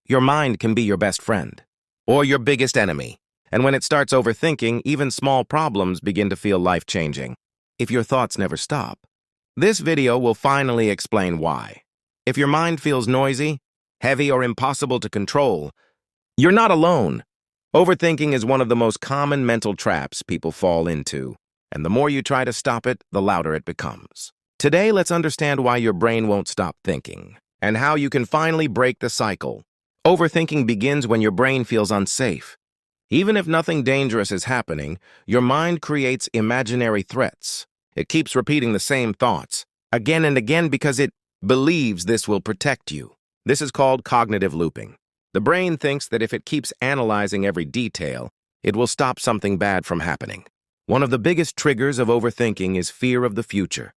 Your mind can be your best friend or your biggest enemy. And when it starts overthinking, even small problems begin to feel life-changing if your thoughts never stop. This video will finally explain why. If your mind feels noisy, heavy, or impossible to control, you're not alone. Overthinking is one of the most common mental traps people fall into, and the more you try to stop it, the louder it becomes. Today, let's understand why your brain won't stop thinking and how you can finally break the cycle. Overthinking begins when your brain feels unsafe. Even if nothing dangerous is happening, your mind creates imaginary threats. It keeps repeating the same thoughts again and again because it believes this will protect you. This is called cognitive looping. The brain thinks that if it keeps analyzing every detail, it will stop something bad from happening. One of the biggest triggers of overthinking is fear of the future.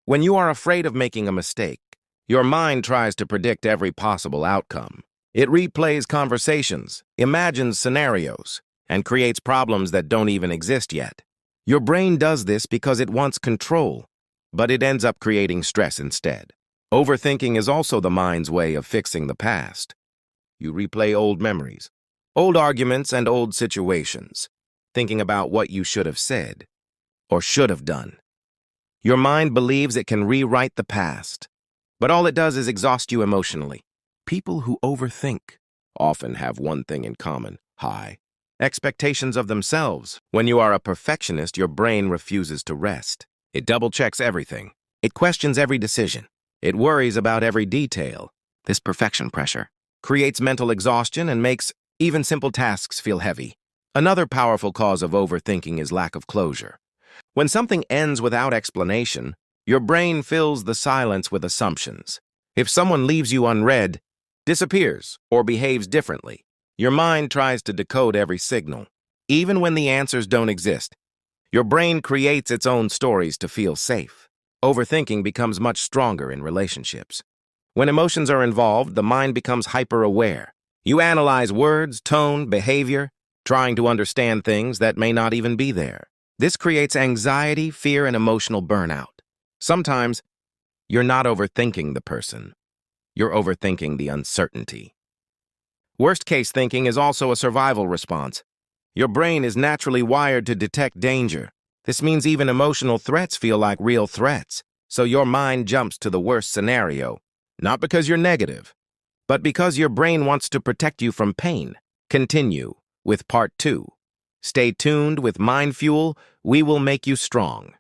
When you are afraid of making a mistake, your mind tries to predict every possible outcome. It replays conversations, imagines scenarios, and creates problems that don't even exist yet. Your brain does this because it wants control, but it ends up creating stress instead. Overthinking is also the mind's way of fixing the past. You replay old memories, old arguments, and old situations, thinking about what you should have said or should have done. Your mind believes it can rewrite the past, but all it does is exhaust you emotionally. People who overthink often have one thing in common: high expectations of themselves. When you are a perfectionist, your brain refuses to rest. It double-checks everything. It questions every decision. It worries about every detail. This perfection pressure creates mental exhaustion and makes even simple tasks feel heavy. Another powerful cause of overthinking is lack of closure. When something ends without explanation, your brain fills the silence with assumptions. If someone leaves you unread, disappears, or behaves differently, your mind tries to decode every signal. Even when the answers don't exist, your brain creates its own stories to feel safe. Overthinking becomes much stronger in relationships. When emotions are involved, the mind becomes hyper-aware. You analyze words, tone, behavior, trying to understand things that may not even be there. This creates anxiety, fear, and emotional burnout. Sometimes, you're not overthinking the person. You're overthinking the uncertainty. Worst-case thinking is also a survival response. Your brain is naturally wired to detect danger. This means even emotional threats feel like real threats, so your mind jumps to the worst scenario, not because you're negative, but because your brain wants to protect you from pain. Continue with part 2. Stay tuned with MINDFUEL. We will make you strong.